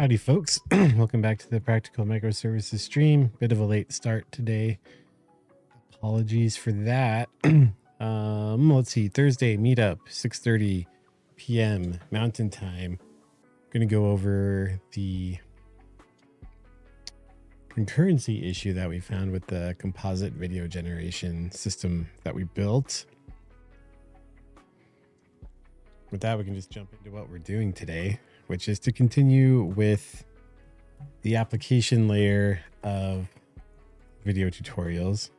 Howdy, folks. Welcome back to the Practical Microservices stream. Bit of a late start today. Apologies for that. Let's see. Thursday meetup, 6:30 p.m. Mountain Time. Going to go over the concurrency issue that we found with the composite video generation system that we built. With that, we can just jump into what we're doing today, which is to continue with the application layer of video tutorials.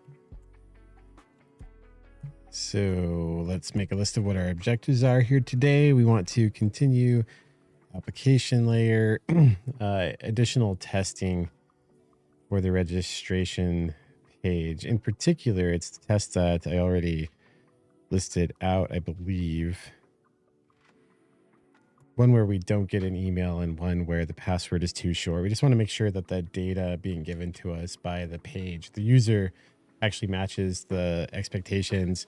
So let's make a list of what our objectives are here today. We want to continue application layer, additional testing for the registration page. In particular, it's the test that I already listed out, I believe. One where we don't get an email and one where the password is too short. We just want to make sure that the data being given to us by the page, the user, actually matches the expectations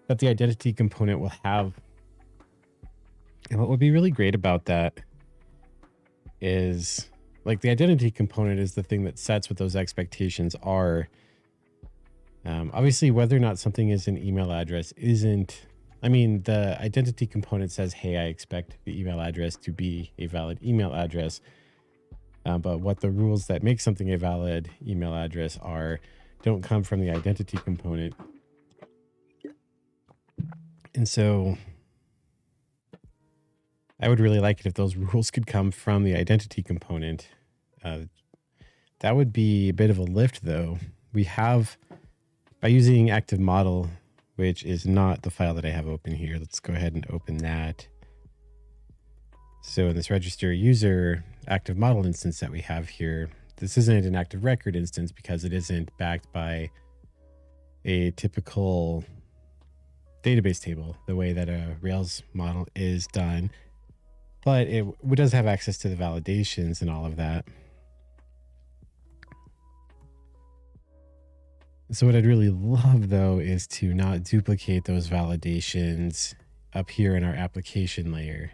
that the identity component will have. And what would be really great about that is, like, the identity component is the thing that sets what those expectations are. Obviously, whether or not something is an email address isn't, I mean, the identity component says, hey, I expect the email address to be a valid email address. But what the rules that make something a valid email address are don't come from the identity component. And so I would really like it if those rules could come from the identity component. That would be a bit of a lift, though. We have, by using active model, which is not the file that I have open here. Let's go ahead and open that. So in this register user active model instance that we have here, this isn't an active record instance because it isn't backed by a typical database table, the way that a Rails model is done. But it does have access to the validations and all of that. So what I'd really love, though, is to not duplicate those validations up here in our application layer.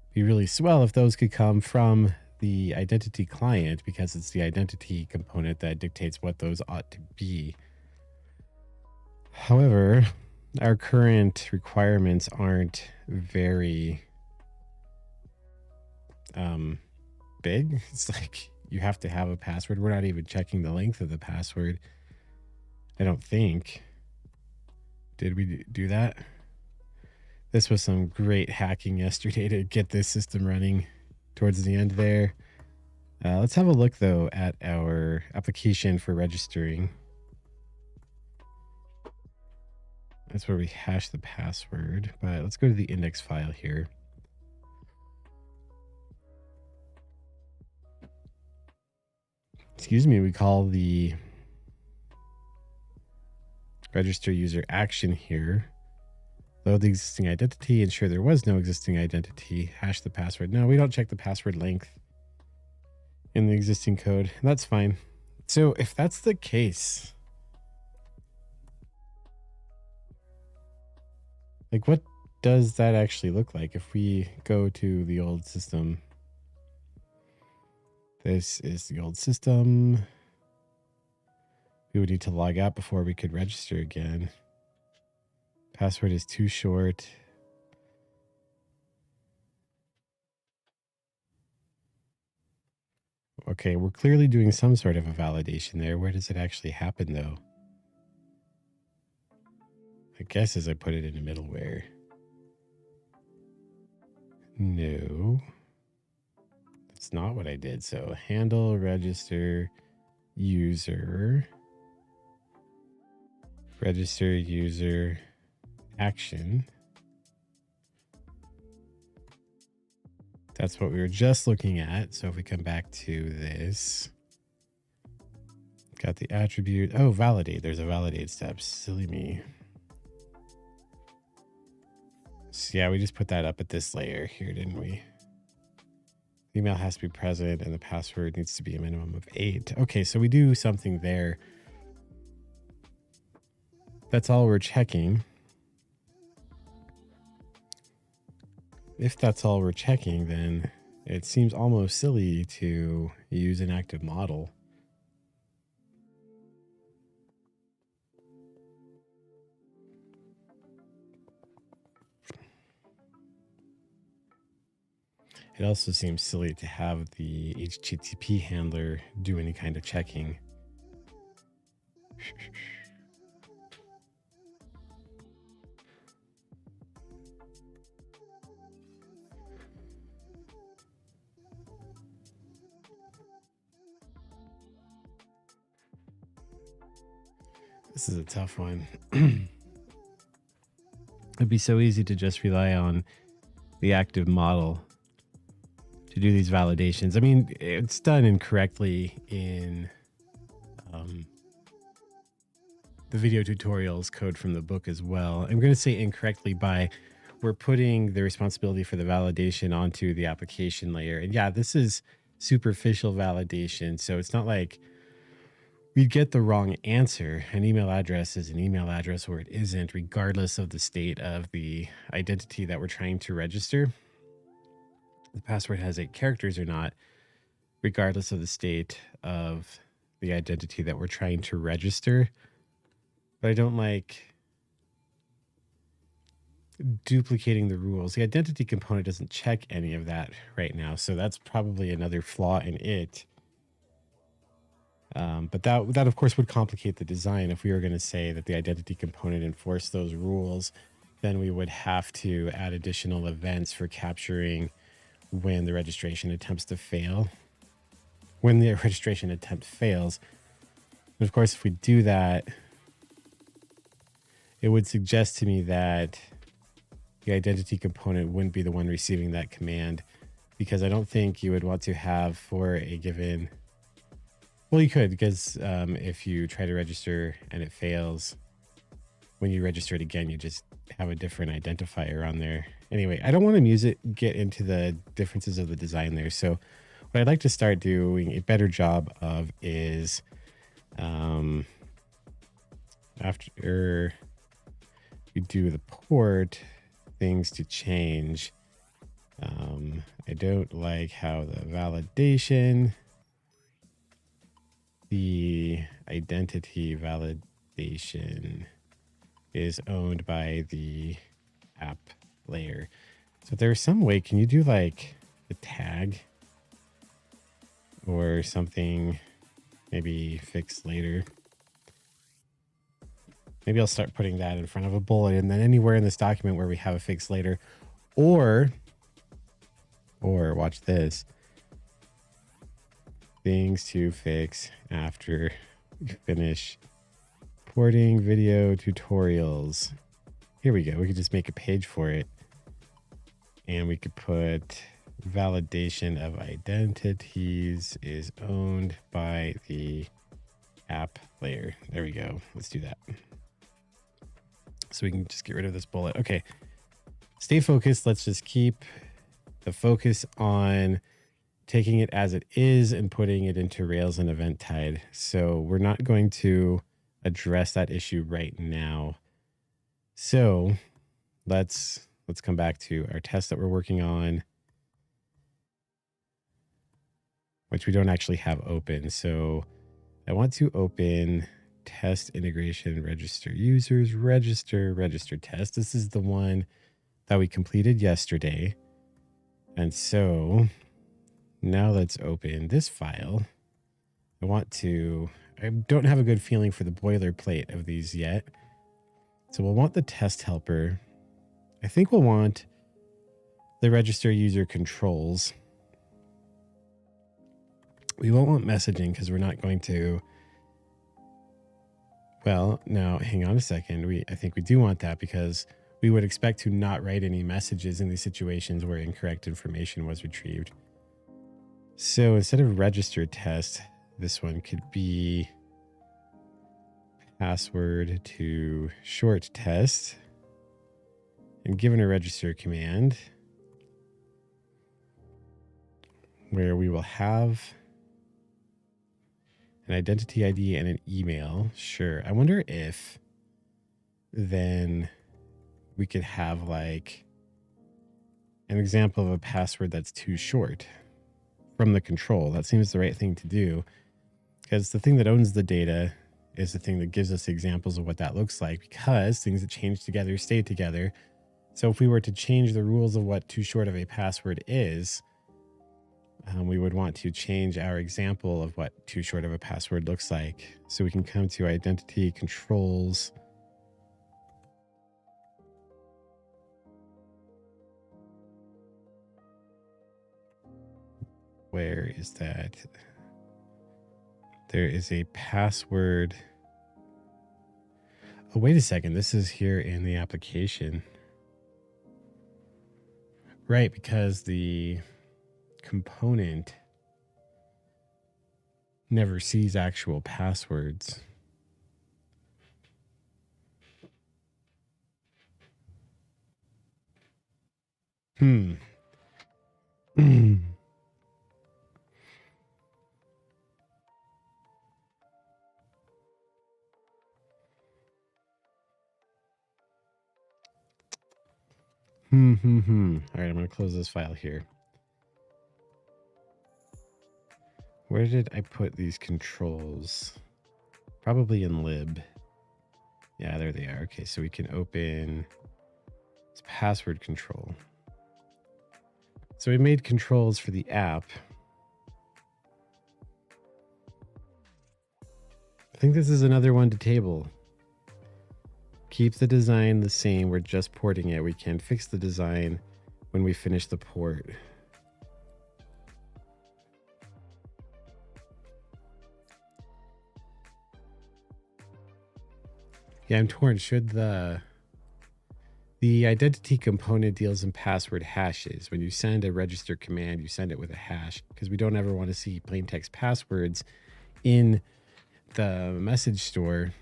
It'd be really swell if those could come from the identity client, because it's the identity component that dictates what those ought to be. However, our current requirements aren't very big. It's like you have to have a password. We're not even checking the length of the password. I don't think. Did we do that? This was some great hacking yesterday to get this system running towards the end there. Let's have a look, though, at our application for registering. That's where we hash the password, but let's go to the index file here. Excuse me, we call the register user action here. Load the existing identity, ensure there was no existing identity, hash the password. No, we don't check the password length in the existing code. That's fine. So if that's the case, like, what does that actually look like if we go to the old system? This is the old system. We would need to log out before we could register again. Password is too short. Okay, we're clearly doing some sort of a validation there. Where does it actually happen, though? I guess as I put it in a middleware. No. That's not what I did. So handle register user. Register user action. That's what we were just looking at. So if we come back to this, got the attribute. Oh, validate. There's a validate step. Silly me. So yeah, we just put that up at this layer here, didn't we? The email has to be present and the password needs to be a minimum of 8. Okay, so we do something there. That's all we're checking. If that's all we're checking, then it seems almost silly to use an active model. It also seems silly to have the HTTP handler do any kind of checking. This is a tough one. It'd be so easy to just rely on the active model to do these validations. I mean, it's done incorrectly in the video tutorials code from the book as well. I'm going to say incorrectly by we're putting the responsibility for the validation onto the application layer. And yeah, this is superficial validation. So it's not like we'd get the wrong answer. An email address is an email address or it isn't, regardless of the state of the identity that we're trying to register. The password has 8 characters or not, regardless of the state of the identity that we're trying to register. But I don't like duplicating the rules. The identity component doesn't check any of that right now. So that's probably another flaw in it. But that of course would complicate the design. If we were going to say that the identity component enforced those rules, then we would have to add additional events for capturing when the registration attempts to fail. When the registration attempt fails. And of course, if we do that, it would suggest to me that the identity component wouldn't be the one receiving that command, because I don't think you would want to have for a given. Well, you could, because if you try to register and it fails, when you register it again, you just have a different identifier on there. Anyway, I don't want to get into the differences of the design there. So what I'd like to start doing a better job of is after we do the port, things to change. I don't like how the validation, the identity validation is owned by the app layer. So there's some way, can you do like the tag or something, maybe fix later? Maybe I'll start putting that in front of a bullet, and then anywhere in this document where we have a fix later, or watch this, things to fix after we finish porting video tutorials. Here we go. We could just make a page for it, and we could put validation of identities is owned by the app layer. There we go. Let's do that. So we can just get rid of this bullet. Okay. Stay focused. Let's just keep the focus on taking it as it is and putting it into Rails and Eventide. So we're not going to address that issue right now. So let's come back to our test that we're working on, which we don't actually have open. So I want to open test integration, register users, register test. This is the one that we completed yesterday. And so now let's open this file. I don't have a good feeling for the boilerplate of these yet. So we'll want the test helper. I think we'll want the register user controls. We won't want messaging because we're not going to. Well, now hang on a second. I think we do want that because we would expect to not write any messages in these situations where incorrect information was retrieved. So instead of register test, this one could be password to short test, and given a register command where we will have an identity ID and an email. Sure. I wonder if then we could have like an example of a password that's too short from the control. That seems the right thing to do, because the thing that owns the data is the thing that gives us examples of what that looks like, because things that change together stay together. So if we were to change the rules of what too short of a password is, we would want to change our example of what too short of a password looks like. So we can come to identity controls. Where is that? There is a password. Oh, wait a second. This is here in the application. Right, because the component never sees actual passwords. Hmm. All right, I'm going to close this file here. Where did I put these controls? Probably in lib. Yeah, there they are. Okay, so we can open this password control. So we made controls for the app. I think this is another one to table. Keep the design the same. We're just porting it. We can fix the design when we finish the port. Yeah, I'm torn. Should the identity component deals in password hashes. When you send a register command, you send it with a hash, because we don't ever want to see plain text passwords in the message store.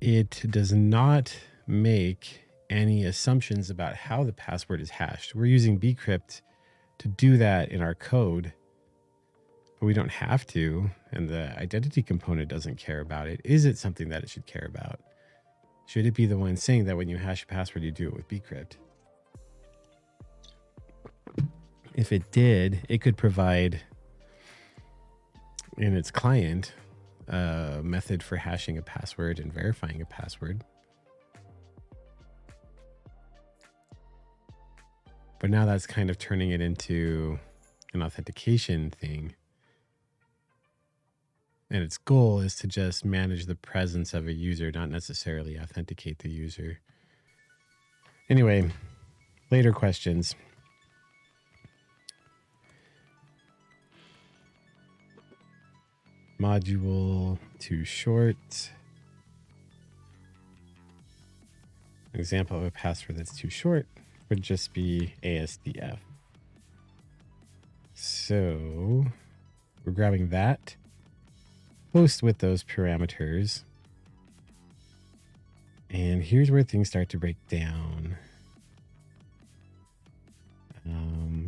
It does not make any assumptions about how the password is hashed. We're using bcrypt to do that in our code, but we don't have to, and the identity component doesn't care about it. Is it something that it should care about? Should it be the one saying that when you hash a password, you do it with bcrypt? If it did, it could provide in its client a method for hashing a password and verifying a password. But now that's kind of turning it into an authentication thing. And its goal is to just manage the presence of a user, not necessarily authenticate the user. Anyway, later questions. Module too short. An example of a password that's too short would just be ASDF. So we're grabbing that post with those parameters. And here's where things start to break down.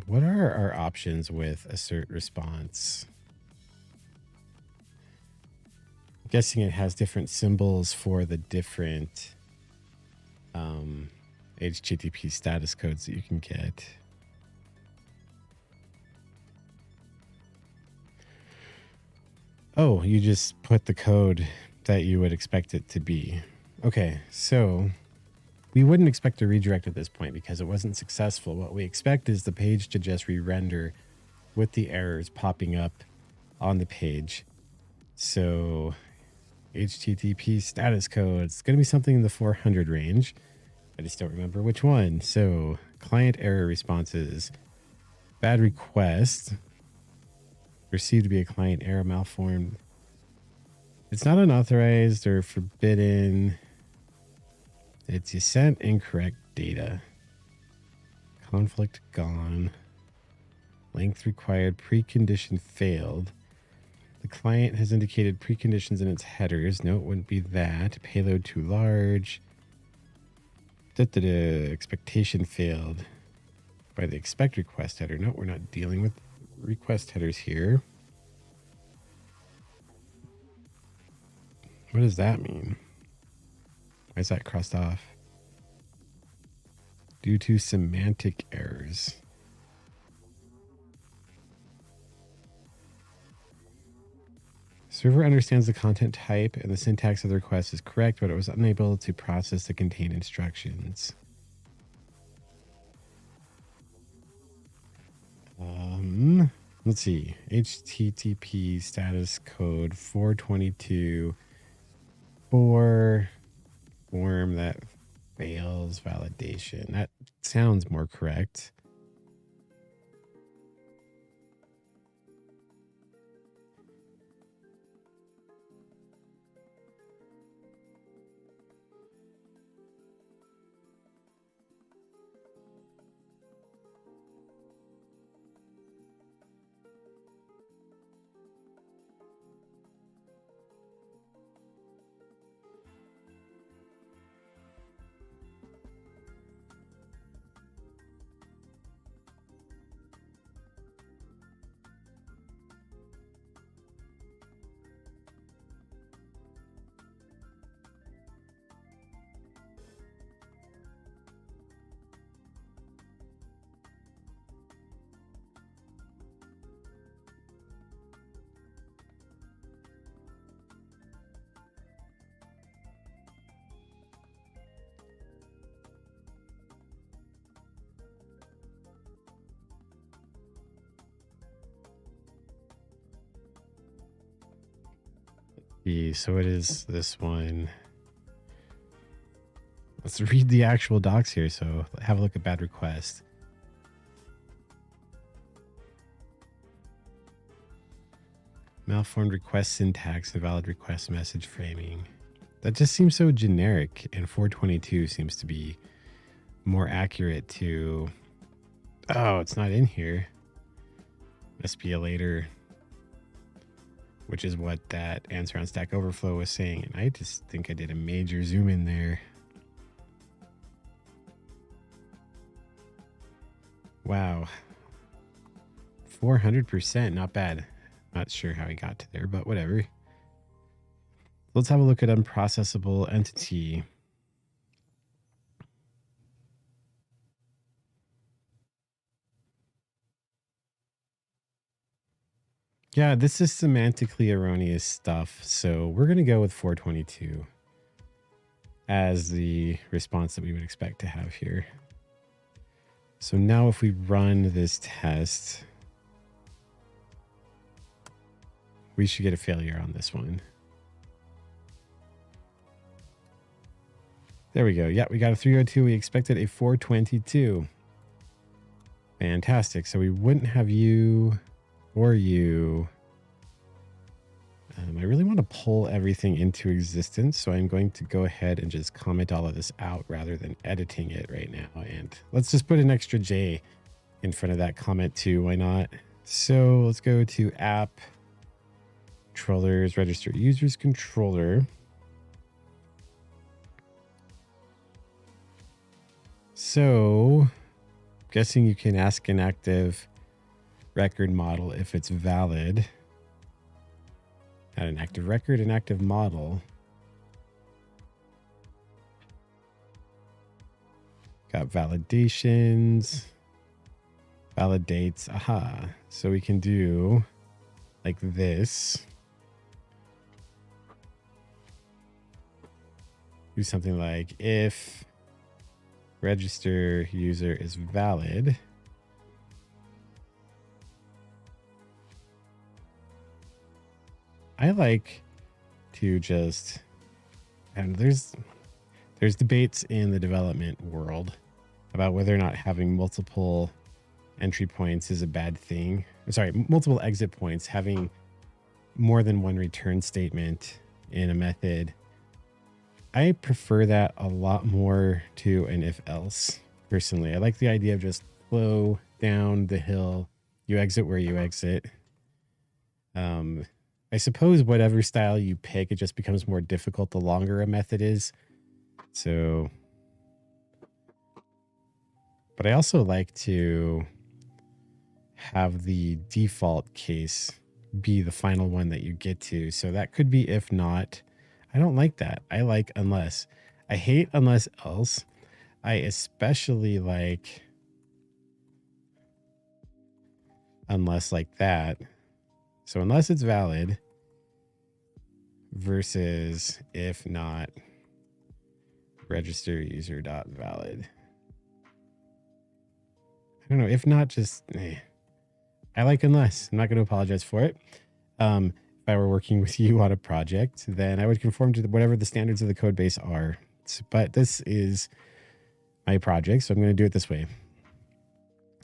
What are our options with assert response? I'm guessing it has different symbols for the different HTTP status codes that you can get. Oh, you just put the code that you would expect it to be. Okay, so we wouldn't expect a redirect at this point because it wasn't successful. What we expect is the page to just re-render with the errors popping up on the page. So HTTP status code, it's going to be something in the 400 range. I just don't remember which one. So client error responses, bad request, received to be a client error, malformed. It's not unauthorized or forbidden. It's you sent incorrect data. Conflict gone. Length required. Precondition failed. The client has indicated preconditions in its headers. No, it wouldn't be that. Payload too large. Expectation failed by the expect request header. No, we're not dealing with request headers here. What does that mean? Why is that crossed off? due to semantic errors. Server understands the content type and the syntax of the request is correct, but it was unable to process the contained instructions. Let's see. HTTP status code 422 for form that fails validation. That sounds more correct. So it is this one. Let's read the actual docs here. So have a look at bad request. Malformed request syntax, invalid request message framing. That just seems so generic, and 422 seems to be more accurate to... Oh, it's not in here. Must be a later... Which is what that answer on Stack Overflow was saying. And I just think I did a major zoom in there. Wow. 400%, not bad. Not sure how he got to there, but whatever. Let's have a look at unprocessable entity. Yeah, this is semantically erroneous stuff, so we're going to go with 422 as the response that we would expect to have here. So now if we run this test, we should get a failure on this one. There we go. Yeah, we got a 302. We expected a 422. Fantastic. So we wouldn't have you... or you. I really want to pull everything into existence, so I'm going to go ahead and just comment all of this out rather than editing it right now. And let's just put an extra J in front of that comment too. Why not? So let's go to app controllers, register users controller. So guessing you can ask an active record model if it's valid. Add an active record and active model. Got validations, validates. Aha. So we can do like this. Do something like if register user is valid. I like to just, and there's debates in the development world about whether or not having multiple entry points is a bad thing. Sorry, multiple exit points, having more than one return statement in a method. I prefer that a lot more to an if else personally. I like the idea of just flow down the hill. You exit where you exit. I suppose whatever style you pick, it just becomes more difficult the longer a method is. So, but I also like to have the default case be the final one that you get to. So that could be if not. I don't like that. I like unless. I hate unless else. I especially like unless like that. So unless it's valid versus if not register user dot valid. I don't know. If not, just I like unless. I'm not going to apologize for it. If I were working with you on a project, then I would conform to whatever the standards of the code base are. But this is my project, so I'm going to do it this way.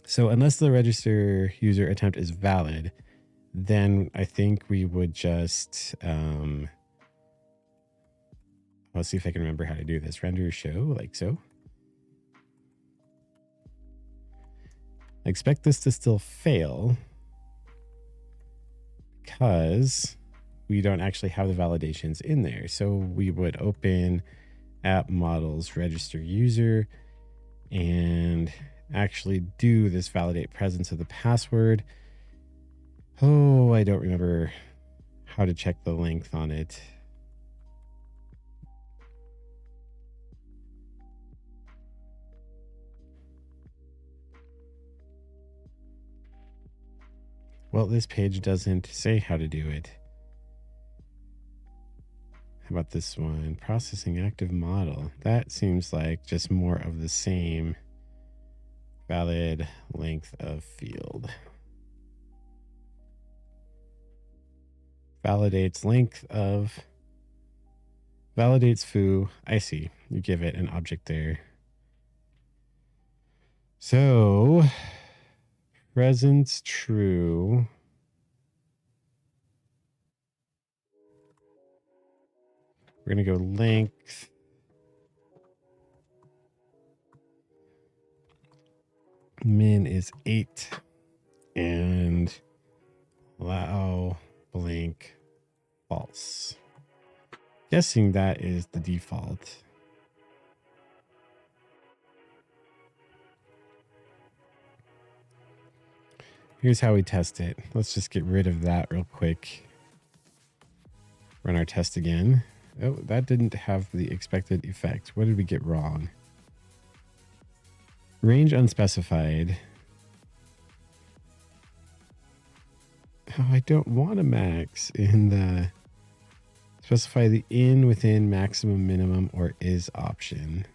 So unless the register user attempt is valid, then I think we would just, let's see if I can remember how to do this. Render show like so. I expect this to still fail because we don't actually have the validations in there. So we would open app models register user and actually do this validate presence of the password. Oh, I don't remember how to check the length on it. Well, this page doesn't say how to do it. How about this one? Processing active model. That seems like just more of the same. Valid length of field. Validates length of. Validates foo. I see. You give it an object there. So, presence true. We're going to go length. Min is 8. And allow blank false. Guessing that is the default. Here's how we test it. Let's just get rid of that real quick. Run our test again. Oh, that didn't have the expected effect. What did we get wrong? Range unspecified. Oh, I don't want a max in the specify the in within maximum minimum or is option.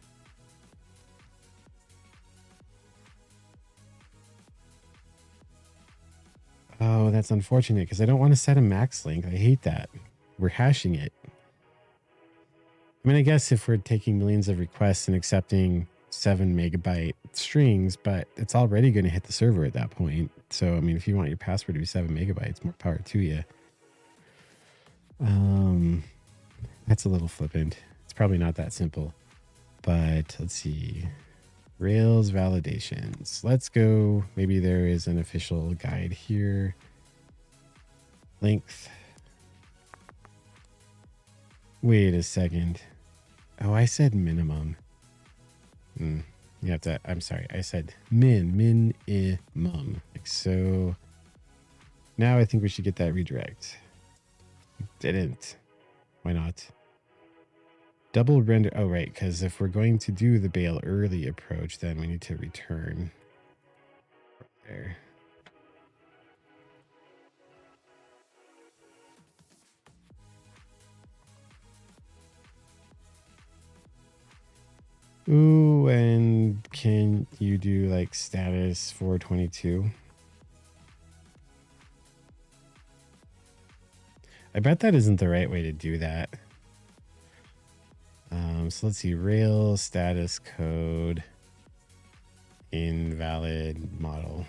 Oh, that's unfortunate because I don't want to set a max length. I hate that. We're hashing it. I mean, I guess if we're taking millions of requests and accepting 7 megabyte strings, but it's already going to hit the server at that point. So, I mean, if you want your password to be 7 megabytes, more power to you. That's a little flippant. It's probably not that simple, but let's see. Rails validations. Let's go. Maybe there is an official guide here. Length. Wait a second. Oh, I said minimum. You have to, I'm sorry. I said minimum. Like so. Now I think we should get that redirect. Didn't. Why not? Double render. Oh, right. Because if we're going to do the bail early approach, then we need to return. There. Ooh, and can you do like status 422? I bet that isn't the right way to do that. So let's see, Rails status code invalid model.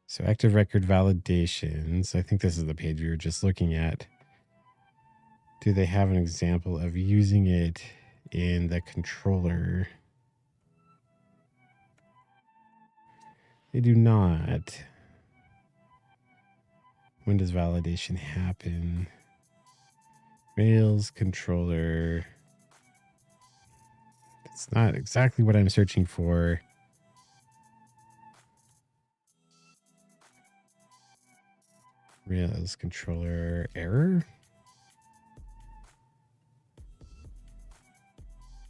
So active record validations. I think this is the page we were just looking at. Do they have an example of using it in the controller? They do not. When does validation happen? Rails controller. It's not exactly what I'm searching for. Rails controller error.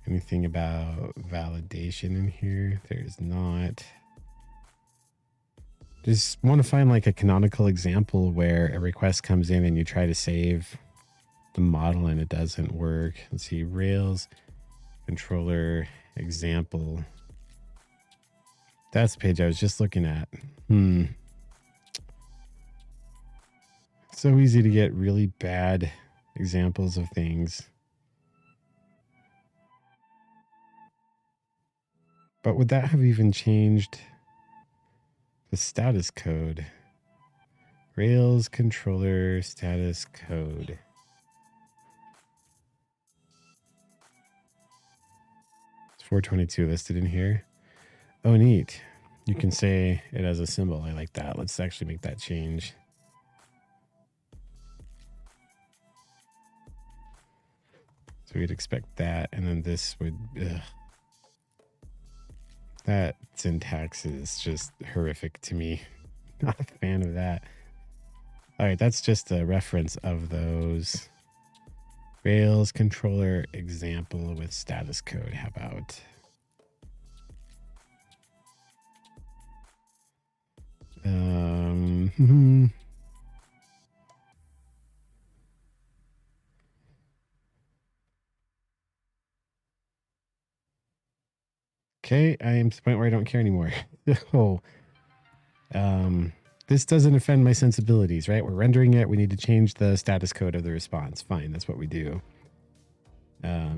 Anything about validation in here? There's not. Just want to find like a canonical example where a request comes in and you try to save the model and it doesn't work. Let's see, Rails controller example. That's the page I was just looking at. So easy to get really bad examples of things. But would that have even changed the status code? Rails controller status code. It's 422 listed in here. Oh, neat. You can say it as a symbol. I like that. Let's actually make that change. So we'd expect that. And then this would... That syntax is just horrific to me. Not a fan of that. All right, that's just a reference of those. Rails controller example with status code. How about... Okay, I am to the point where I don't care anymore. This doesn't offend my sensibilities, right? We're rendering it. We need to change the status code of the response. Fine, that's what we do.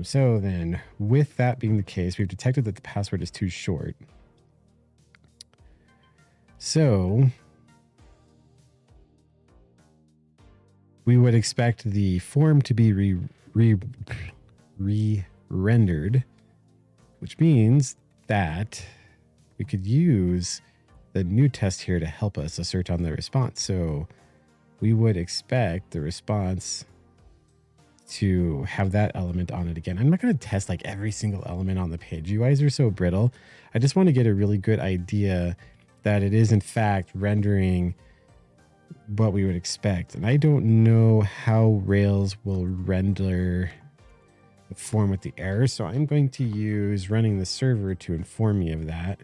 So then, with that being the case, we've detected that the password is too short. So we would expect the form to be re-rendered, which means that we could use the new test here to help us assert on the response. So we would expect the response to have that element on it again. I'm not going to test like every single element on the page. UIs are so brittle. I just want to get a really good idea that it is in fact rendering what we would expect. And I don't know how Rails will render the form with the error. So I'm going to use running the server to inform me of that.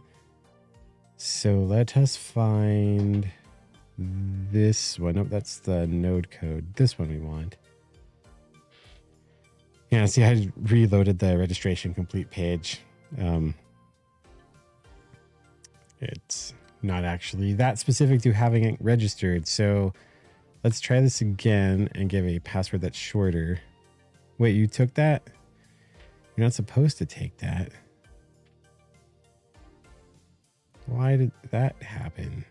So let us find this one. Oh, that's the node code. This one we want. Yeah, see, I reloaded the registration complete page. It's not actually that specific to having it registered. So let's try this again and give a password that's shorter. Wait, you took that? You're not supposed to take that. Why did that happen?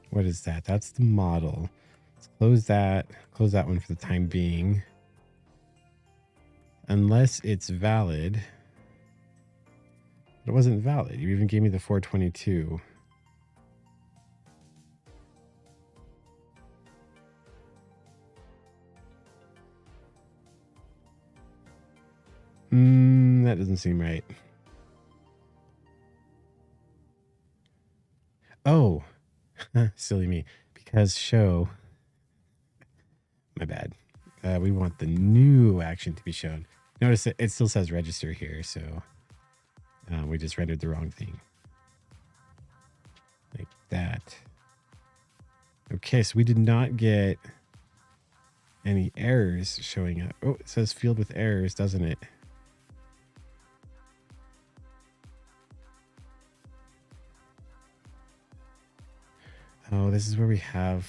What is that? That's the model. Let's close that. Close that one for the time being. Unless it's valid. It wasn't valid. You even gave me the 422. That doesn't seem right. Oh, silly me. Because show. My bad. We want the new action to be shown. Notice that it still says register here, so we just rendered the wrong thing. Like that. Okay, so we did not get any errors showing up. Oh, it says field with errors, doesn't it? Oh, this is where we have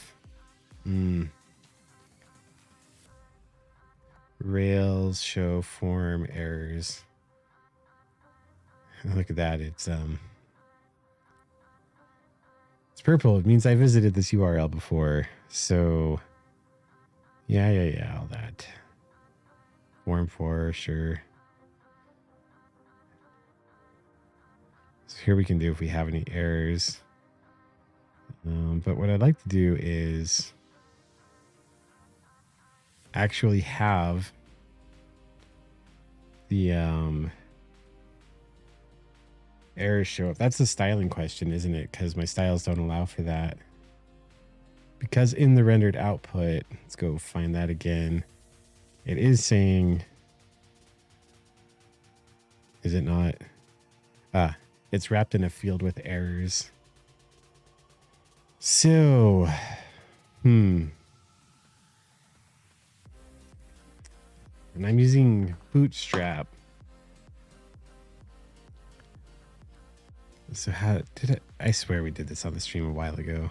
Rails show form errors. Look at that. It's purple. It means I visited this URL before. So yeah, all that. Form 4, sure. So here we can do if we have any errors. But what I'd like to do is actually have the errors show up. That's the styling question, isn't it? Because my styles don't allow for that. because in the rendered output, let's go find that again. It is saying, is it not? It's wrapped in a field with errors. So, and I'm using Bootstrap. So how did it? I swear we did this on the stream a while ago.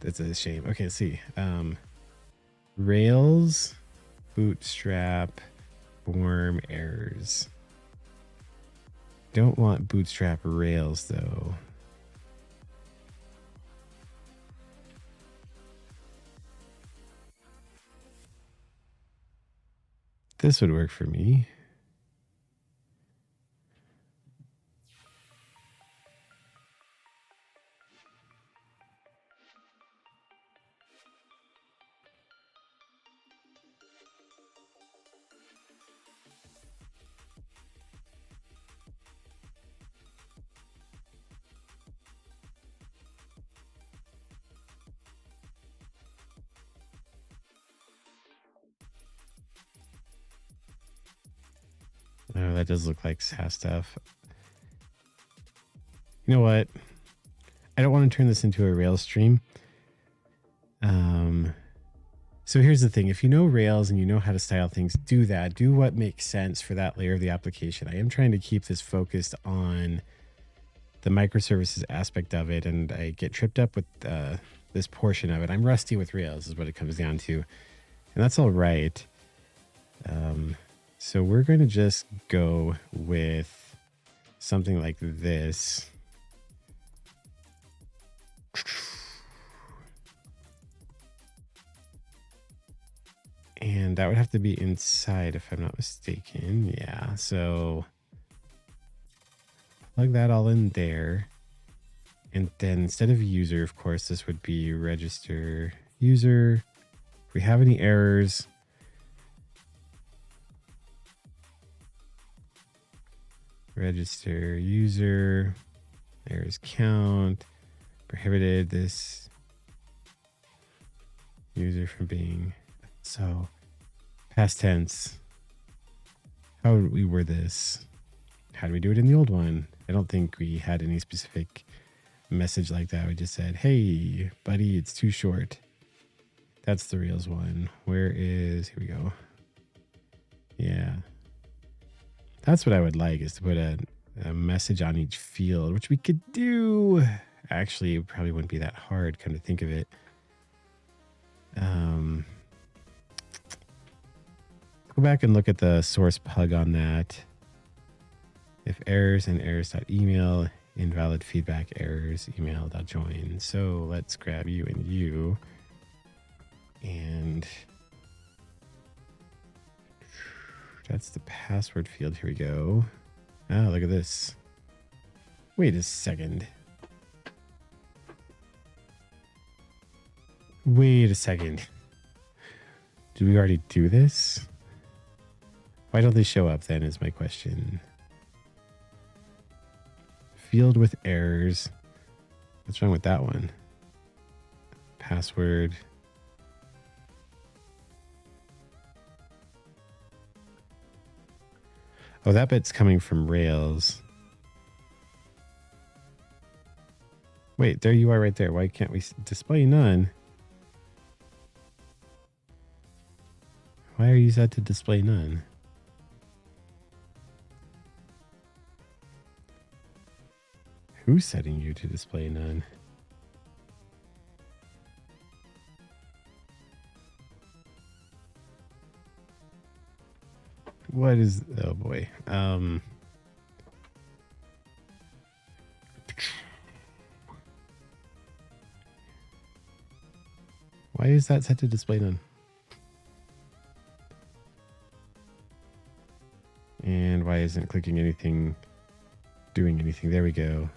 That's a shame. Okay, let's see. Rails, Bootstrap, form errors. Don't want Bootstrap Rails though. This would work for me. Oh, that does look like SAS stuff. You know what? I don't want to turn this into a Rails stream. So here's the thing. If you know Rails and you know how to style things, do that. Do what makes sense for that layer of the application. I am trying to keep this focused on the microservices aspect of it, and I get tripped up with this portion of it. I'm rusty with Rails is what it comes down to. And that's all right. So we're going to just go with something like this. And that would have to be inside if I'm not mistaken. Yeah, so plug that all in there. And then instead of user, of course, this would be register user. If we have any errors, register user, errors count, prohibited this user from being, so past tense. How would we word this? How do we do it in the old one? I don't think we had any specific message like that. We just said, hey, buddy, it's too short. That's the Rails one. Where is, here we go. Yeah. That's what I would like, is to put a message on each field, which we could do. Actually, it probably wouldn't be that hard, come to think of it. Go back and look at the source pug on that. If errors and errors.email, invalid feedback errors, email.join. So let's grab you and you. And that's the password field. Here we go. Oh, look at this. Wait a second. Wait a second. Did we already do this? Why don't they show up then is my question. Field with errors. What's wrong with that one? Password. Oh, that bit's coming from Rails. Wait, there you are right there. Why can't we display none? Why are you set to display none? Who's setting you to display none? What is, oh boy. Why is that set to display none? And why isn't clicking anything doing anything? There we go.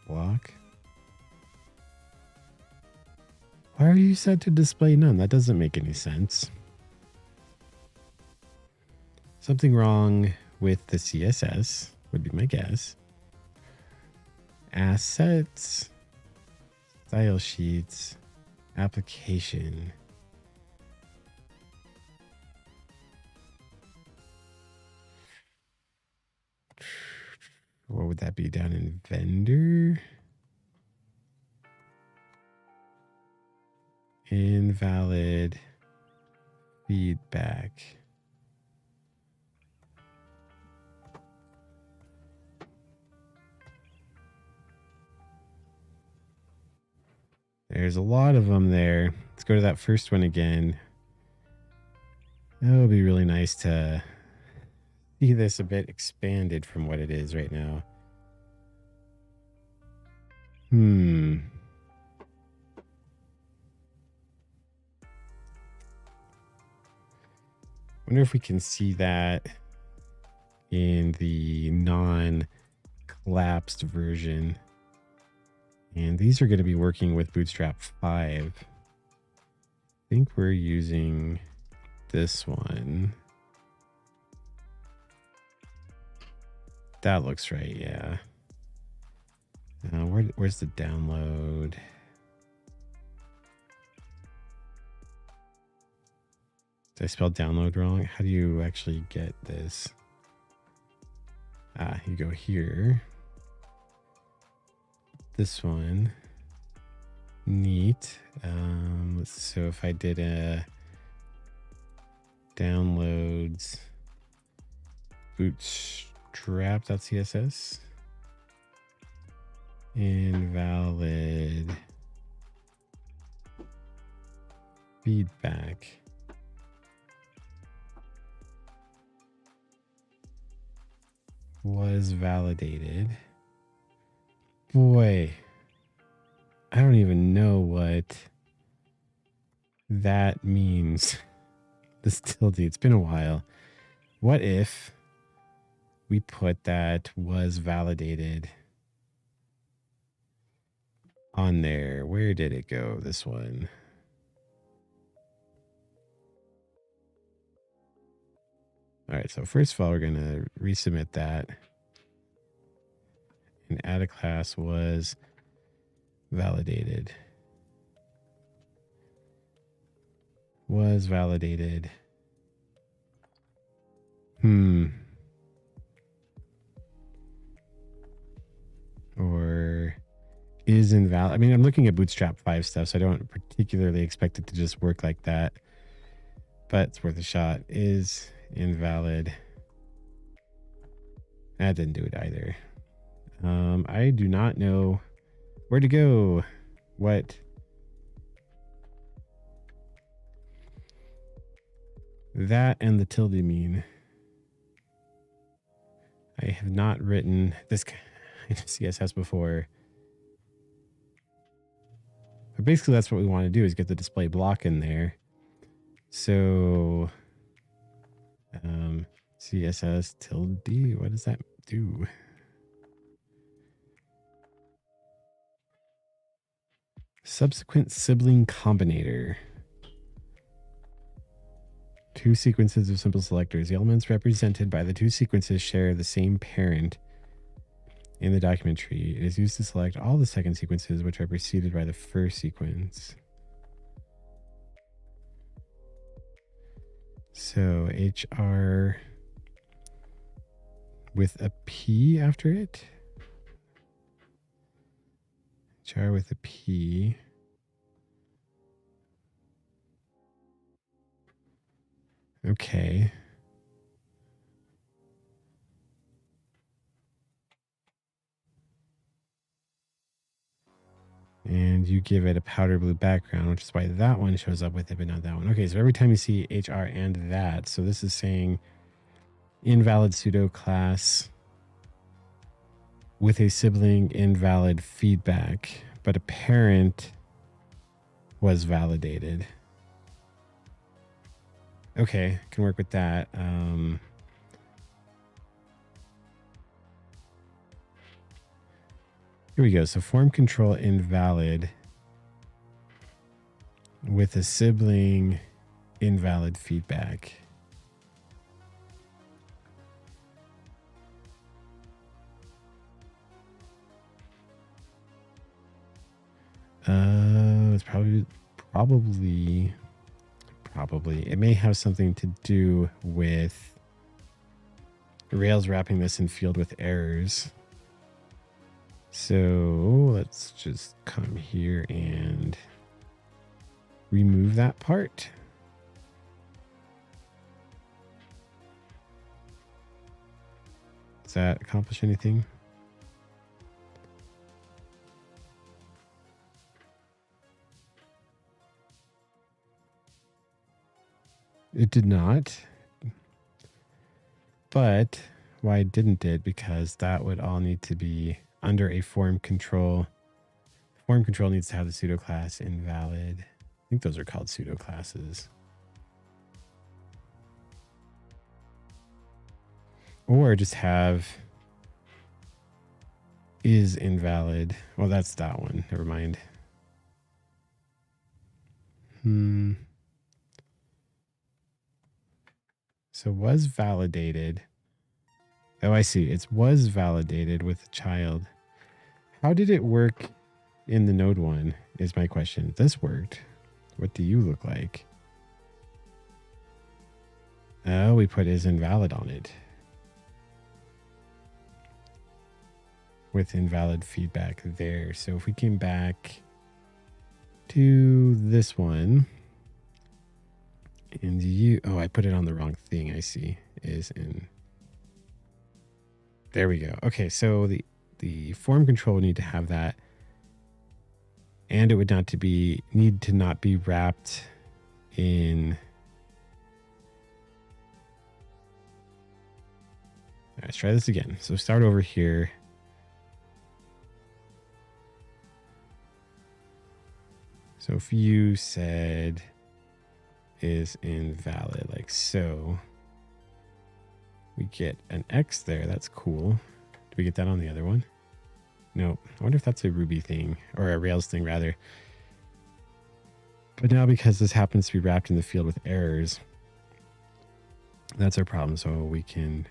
Block. Why are you set to display none? That doesn't make any sense. Something wrong with the CSS would be my guess. Assets, style sheets, application. What would that be down in vendor? Invalid feedback. There's a lot of them there. Let's go to that first one again. That would be really nice to see this a bit expanded from what it is right now. Wonder if we can see that in the non-collapsed version. And these are going to be working with Bootstrap 5. I think we're using this one. That looks right, yeah. Where's the download? Did I spell download wrong? How do you actually get this? You go here. This one. Neat. So if I did a downloads bootstrap.css, invalid feedback. Was validated. Boy, I don't even know what that means. This tilde, it's been a while. What if we put that was validated on there? Where did it go? This one. All right, so first of all, we're going to resubmit that and add a class was validated. Was validated. Or is invalid. I mean, I'm looking at Bootstrap 5 stuff, so I don't particularly expect it to just work like that. But it's worth a shot. Is invalid. That didn't do it either. I do not know where to go. What that and the tilde mean. I have not written this kind of CSS before. But basically that's what we want to do, is get the display block in there. So CSS tilde, what does that do? Subsequent sibling combinator. Two sequences of simple selectors. The elements represented by the two sequences share the same parent in the document tree. It is used to select all the second sequences which are preceded by the first sequence. So HR with a P after it. HR with a P. Okay. And you give it a powder blue background, which is why that one shows up with it, but not that one. Okay, so every time you see HR and that, so this is saying invalid pseudo class with a sibling invalid feedback, but a parent was validated. Okay, can work with that. Here we go. So form control invalid with a sibling invalid feedback. It's probably. It may have something to do with Rails wrapping this in field with errors. So let's just come here and remove that part. Does that accomplish anything? It did not. But why didn't it? Because that would all need to be under a form control. Form control needs to have the pseudo class invalid. I think those are called pseudo classes. Or just have is invalid. Well, that's that one. Never mind. So was validated. Oh, I see. It was validated with a child. How did it work in the node one is my question. This worked. What do you look like? Oh, we put is invalid on it. With invalid feedback there. So if we came back to this one and oh, I put it on the wrong thing. I see is in. There we go. Okay. So the form control would need to have that, and it would need to not be wrapped in. All right, let's try this again. So start over here. So if you said is invalid, like so, we get an X there. That's cool. Do we get that on the other one? No. I wonder if that's a Ruby thing, or a Rails thing rather. But now because this happens to be wrapped in the field with errors, that's our problem. So we can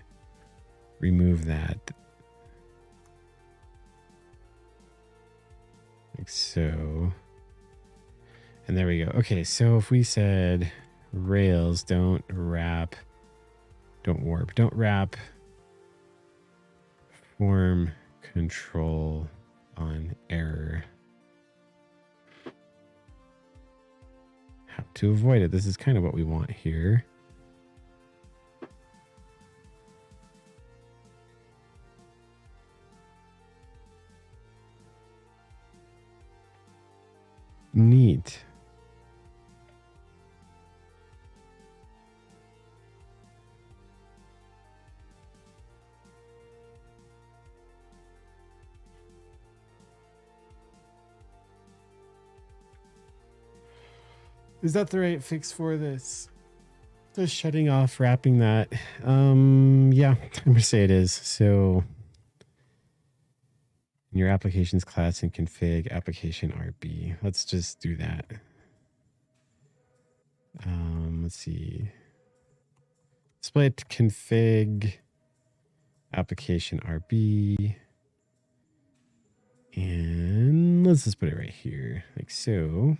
remove that. Like so. And there we go. Okay, so if we said Rails, don't wrap form control on error. How to avoid it. This is kind of what we want here. Neat. Is that the right fix for this? Just shutting off, wrapping that. Yeah, I'm gonna say it is. So in your applications class and config application RB. Let's just do that. Let's see. Split config application RB. And let's just put it right here, like so.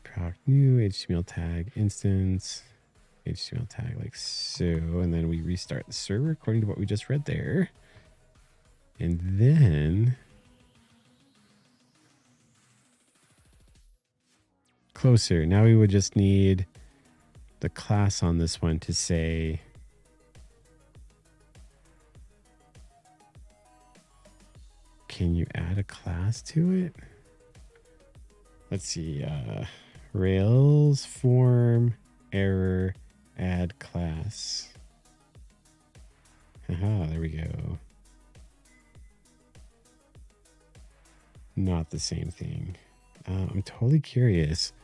Proc new HTML tag instance, HTML tag like so, and then we restart the server according to what we just read there. And then closer. Now we would just need the class on this one to say can you add a class to it? Let's see, Rails form error add class. Aha, there we go. Not the same thing. I'm totally curious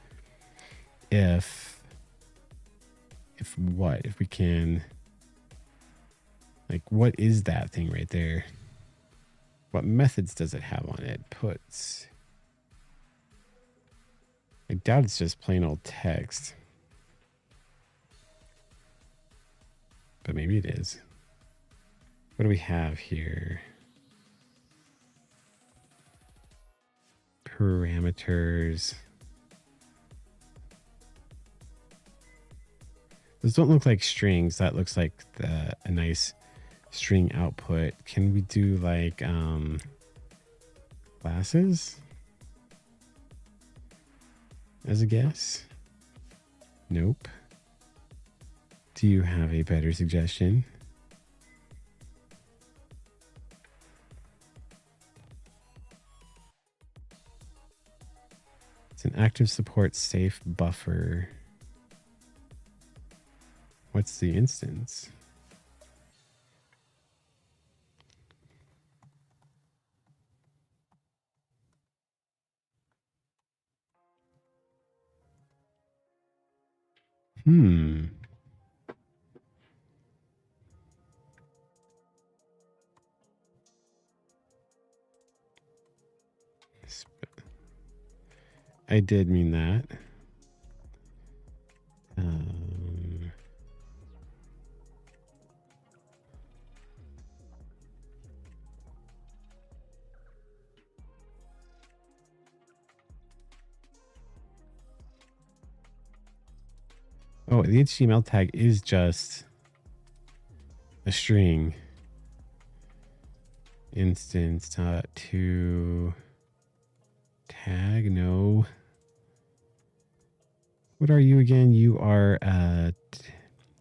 if we can, like, what is that thing right there? What methods does it have on it? Puts. I doubt it's just plain old text. But maybe it is. What do we have here? parameters. Those don't look like strings. That looks like a nice string output. Can we do like classes as a guess? Nope. Do you have a better suggestion? It's an active support safe buffer. What's the instance? I did mean that. Oh, the HTML tag is just a string. Instance to tag. No. What are you again? You are at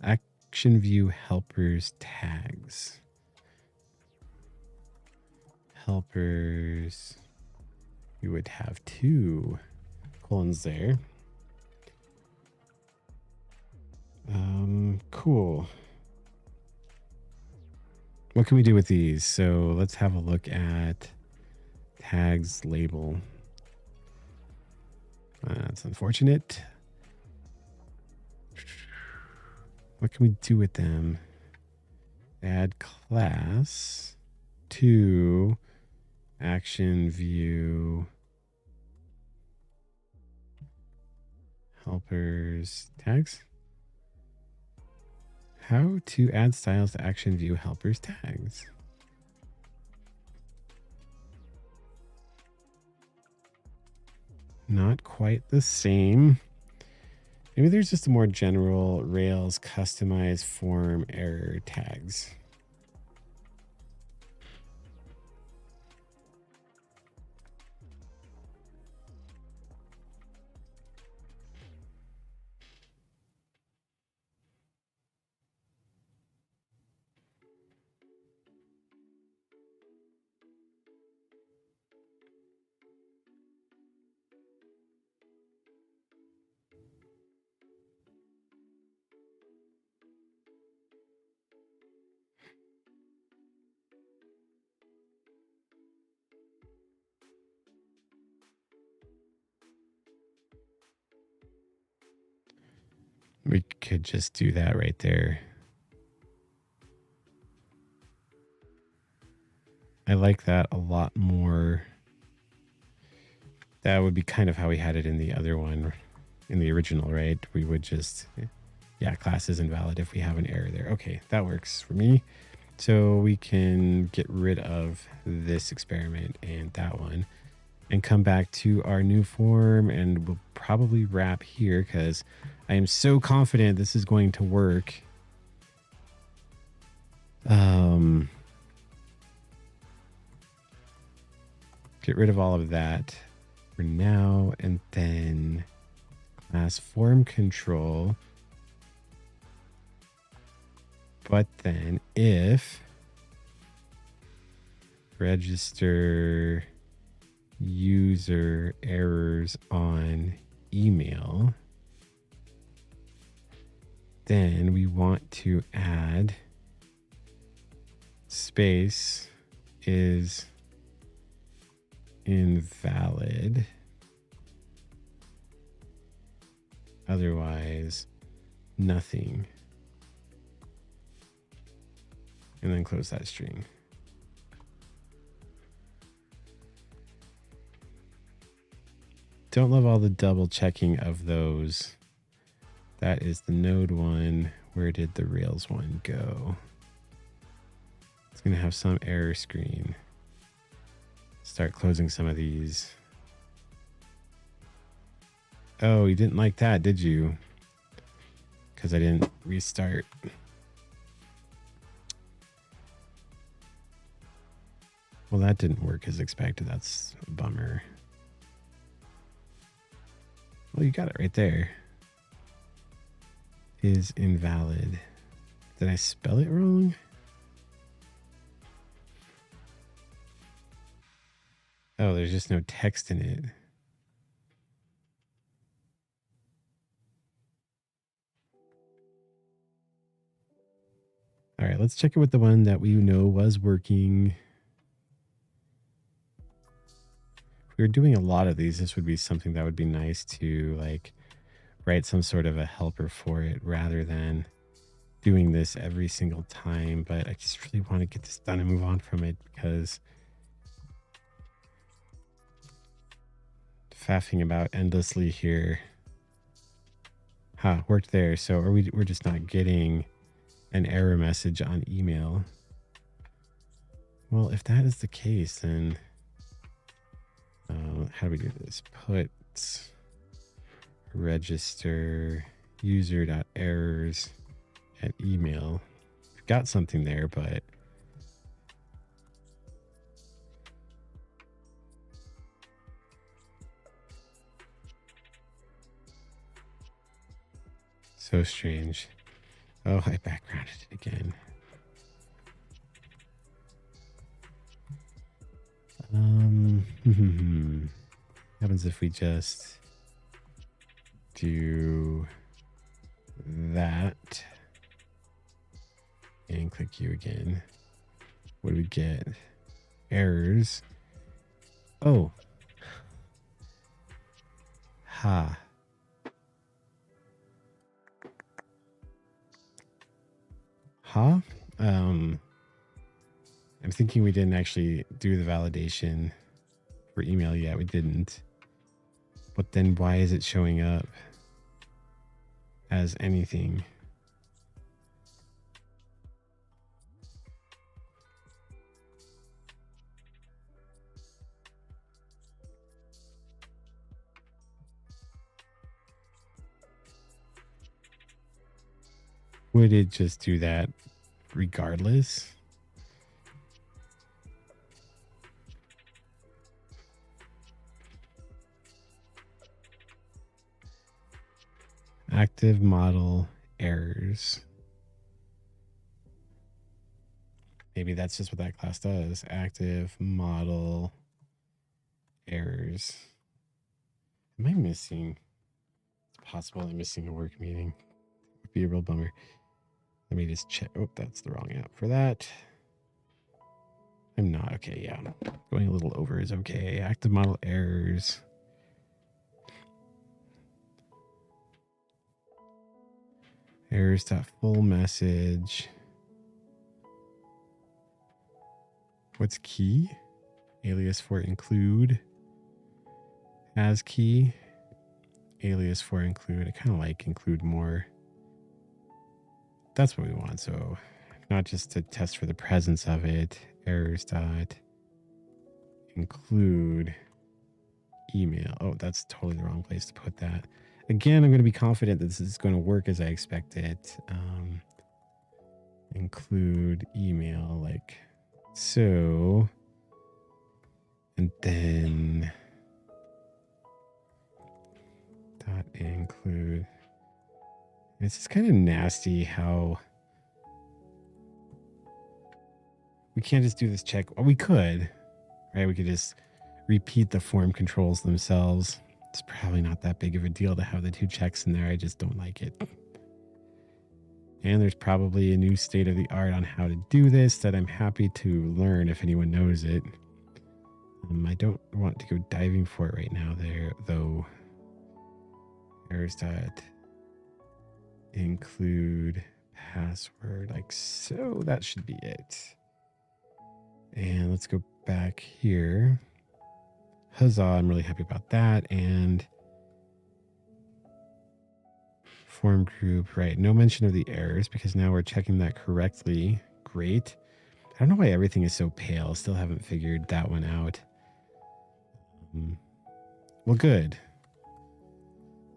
action view helpers tags. Helpers. You would have 2 colons there. Cool. What can we do with these? So let's have a look at tags label. That's unfortunate. What can we do with them? Add class to action view helpers tags. How to add styles to action view helpers tags. Not quite the same. Maybe there's just a more general Rails customized form error tags. We could just do that right there. I like that a lot more. That would be kind of how we had it in the other one, in the original, right? We would just, yeah, class is invalid if we have an error there. Okay, that works for me. So we can get rid of this experiment and that one and come back to our new form, and we'll probably wrap here because I am so confident this is going to work. Get rid of all of that for now, and then class form control. But then if register user errors on email, then we want to add space is invalid. Otherwise, nothing. And then close that string. Don't love all the double checking of those. That is the node one. Where did the Rails one go? It's going to have some error screen. Start closing some of these. Oh, you didn't like that, did you? Because I didn't restart. Well, that didn't work as expected. That's a bummer. Well, you got it right there. Is invalid. Did I spell it wrong? Oh, there's just no text in it. All right, let's check it with the one that we know was working. If we were doing a lot of these, this would be something that would be nice to like write some sort of a helper for it rather than doing this every single time. But I just really want to get this done and move on from it because faffing about endlessly here. Worked there. So we're just not getting an error message on email. Well, if that is the case, then how do we do this? Put register user.errors at email. We've got something there, but so strange. Oh, I backgrounded it again. What happens if we just do that and click you again? What do we get? Errors. Oh. Ha. Huh? I'm thinking we didn't actually do the validation for email yet. We didn't. But then why is it showing up as anything? Would it just do that regardless? Active model errors. Maybe that's just what that class does. Active model errors. Am I missing? It's possible I'm missing a work meeting. Would be a real bummer. Let me just check. Oh, that's the wrong app for that. I'm not. Okay, yeah. Going a little over is okay. Active model errors. Errors.full message. What's key? Alias for include. As key. Alias for include. I kind of like include more. That's what we want. So not just to test for the presence of it. Errors dot include email. Oh, that's totally the wrong place to put that. Again, I'm going to be confident that this is going to work as I expect it. Include email like so. And then dot include. It's just kind of nasty how we can't just do this check. Well, we could, right? We could just repeat the form controls themselves. It's probably not that big of a deal to have the two checks in there. I just don't like it. And there's probably a new state of the art on how to do this that I'm happy to learn if anyone knows it. I don't want to go diving for it right now there, though. Errors dot include password like so. That should be it. And let's go back here. Huzzah, I'm really happy about that. And form group, right? No mention of the errors because now we're checking that correctly. Great. I don't know why everything is so pale. Still haven't figured that one out. Well, good.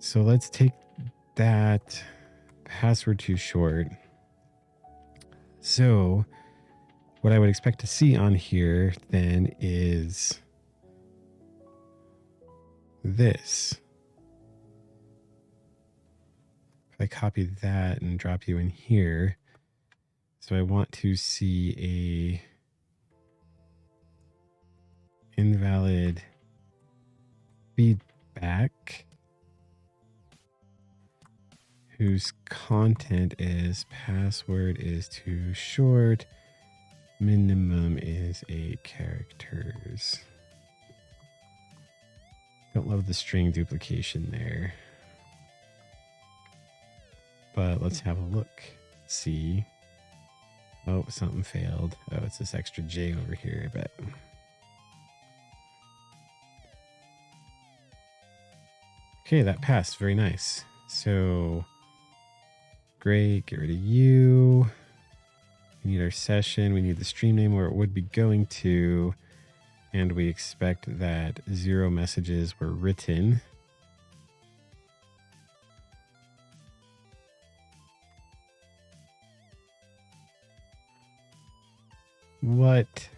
So let's take that password too short. So what I would expect to see on here then is this. If I copy that and drop you in here, so I want to see a invalid feedback whose content is password is too short, minimum is 8 characters. Don't love the string duplication there. But let's have a look. See. Oh, something failed. Oh, it's this extra J over here, I bet. Okay, that passed. Very nice. So, great. Get rid of you. We need our session. We need the stream name where it would be going to. And we expect that 0 messages were written. What?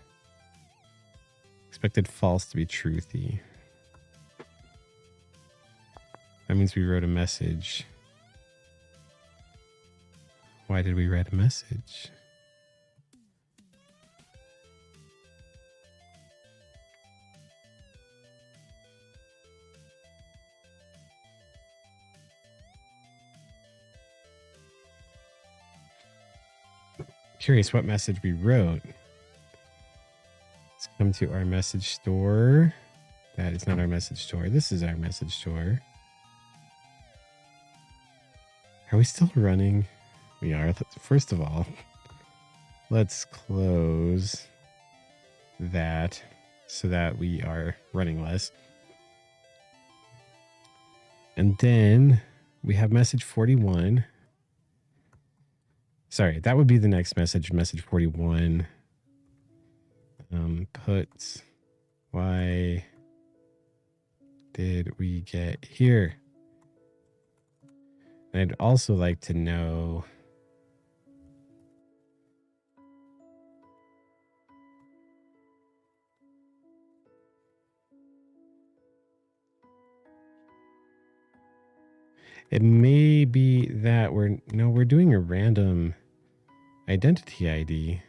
Expected false to be truthy. That means we wrote a message. Why did we write a message? Curious what message we wrote. Let's come to our message store. That is not our message store. This is our message store. Are we still running? We are. First of all, let's close that so that we are running less. And then we have message 41. Sorry, that would be the next message, message 41. Puts, why did we get here? I'd also like to know it may be that we're doing a random identity ID.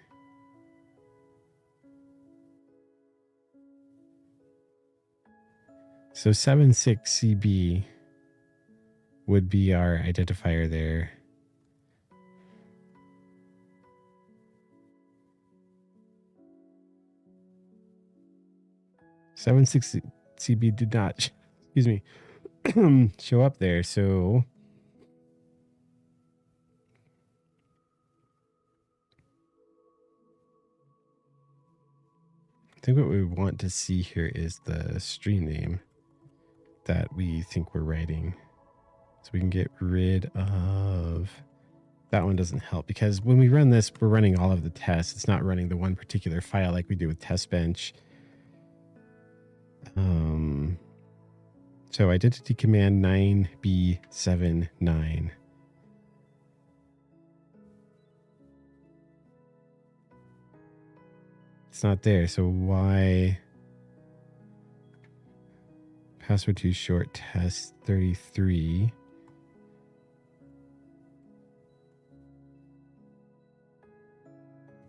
So 76CB would be our identifier there. Seven six CB did not, excuse me, show up there. So I think what we want to see here is the stream name that we think we're writing. So we can get rid of that one. Doesn't help because when we run this, we're running all of the tests. It's not running the one particular file like we do with test bench. So identity command 9B79. It's not there. So why password too short test 33?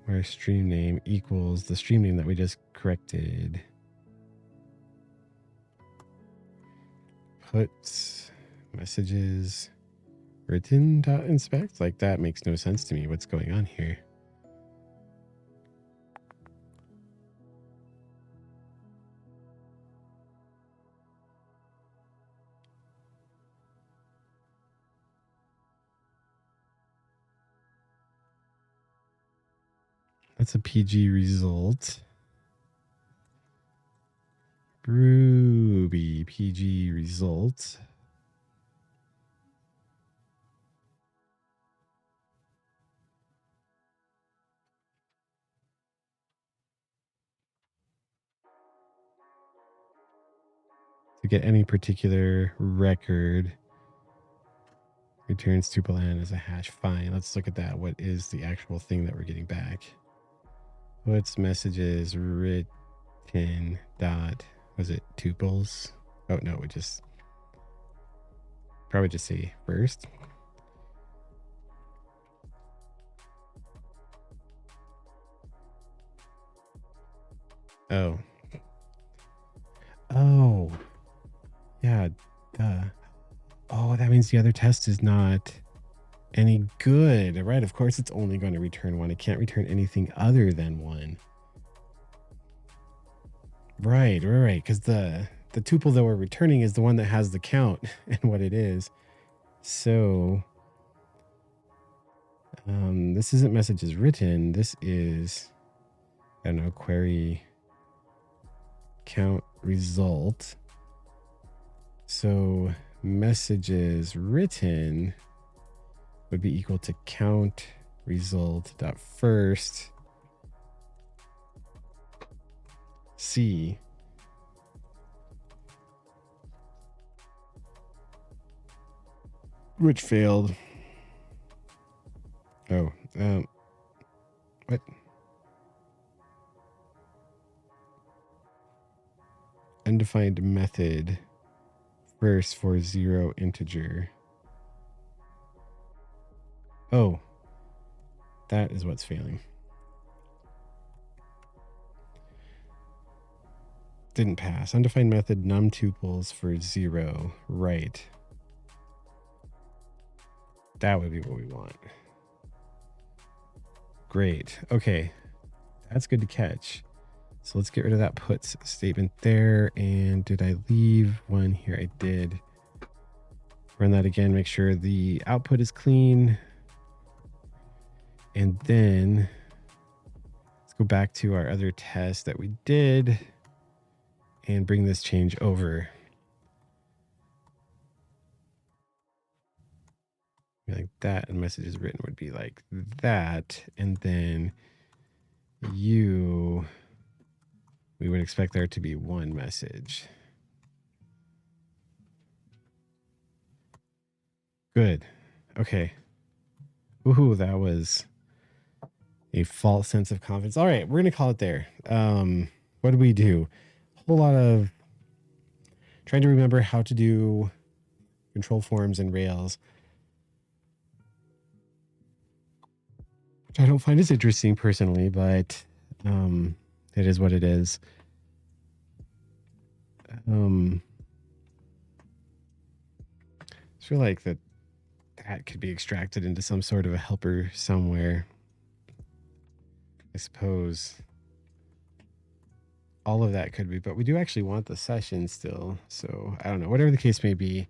Where stream name equals the stream name that we just corrected. Puts messages written.inspect. Like that makes no sense to me. What's going on here? That's a PG result. Ruby PG result. To get any particular record, Returns tuple n as a hash. Fine. Let's look at that. What is the actual thing that we're getting back? What's messages written dot, was it tuples? Oh no, we just probably just say first. Oh. Oh. Yeah. Duh. Oh, that means the other test is not any good. Right. Of course, it's only going to return one. It can't return anything other than one. Right. Because the tuple that we're returning is the one that has the count and what it is. So this isn't messages written. This is, I don't know, query count result. So messages written would be equal to count result dot first C which failed. Oh, what? Undefined method first for 0 integer. Oh, that is what's failing. Didn't pass. Undefined method num tuples for 0. Right. That would be what we want. Great. Okay. That's good to catch. So let's get rid of that puts statement there. And did I leave one here? I did. Run that again. Make sure the output is clean. And then let's go back to our other test that we did and bring this change over. Like that, and messages written would be like that. And then we would expect there to be one message. Good. Okay. Woohoo, that was a false sense of confidence. All right, we're going to call it there. What did we do? A whole lot of trying to remember how to do control forms in Rails, which I don't find as interesting personally, but it is what it is. I feel like that could be extracted into some sort of a helper somewhere. I suppose all of that could be, but we do actually want the session still. So I don't know, whatever the case may be.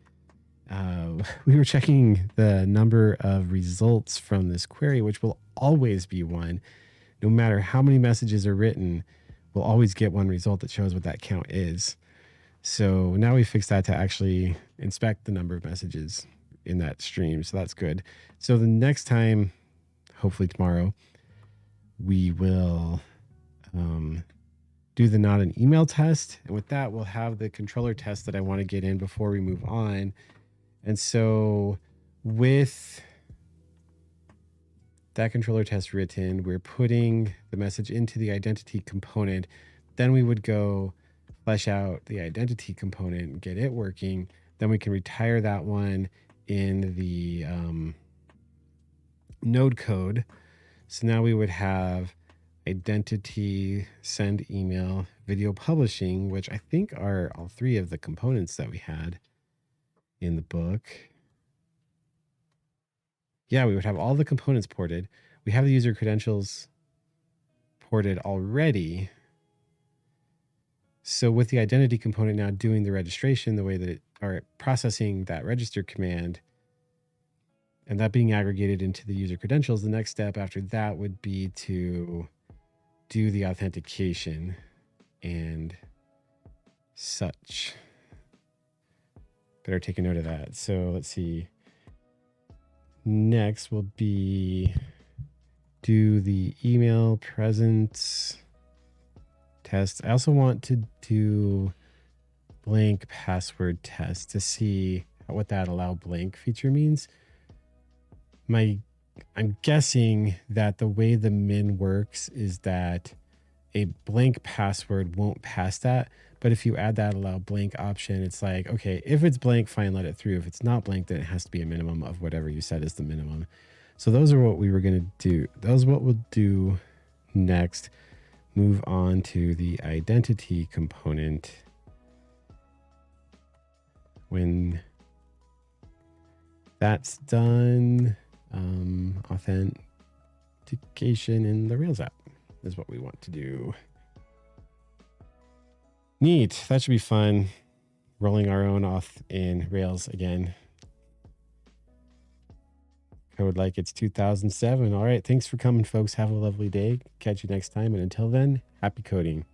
We were checking the number of results from this query, which will always be one. No matter how many messages are written, we'll always get one result that shows what that count is. So now we fixed that to actually inspect the number of messages in that stream. So that's good. So the next time, hopefully tomorrow, we will do the not an email test. And with that, we'll have the controller test that I want to get in before we move on. And so with that controller test written, we're putting the message into the identity component. Then we would go flesh out the identity component and get it working. Then we can retire that one in the node code. So now we would have identity, send email, video publishing, which I think are all three of the components that we had in the book. Yeah, we would have all the components ported. We have the user credentials ported already. So with the identity component now doing the registration the way that or processing that register command and that being aggregated into the user credentials, the next step after that would be to do the authentication and such. Better take a note of that. So let's see. Next will be do the email presence test. I also want to do blank password test to see what that allow blank feature means. I'm guessing that the way the min works is that a blank password won't pass that. But if you add that allow blank option, it's like, okay, if it's blank, fine, let it through. If it's not blank, then it has to be a minimum of whatever you said is the minimum. So those are what we were going to do. Those are what we'll do next. Move on to the identity component. When that's done, authentication in the Rails app is what we want to do. Neat. That should be fun. Rolling our own auth in Rails again. Code like it's 2007. All right. Thanks for coming, folks. Have a lovely day. Catch you next time. And until then, happy coding.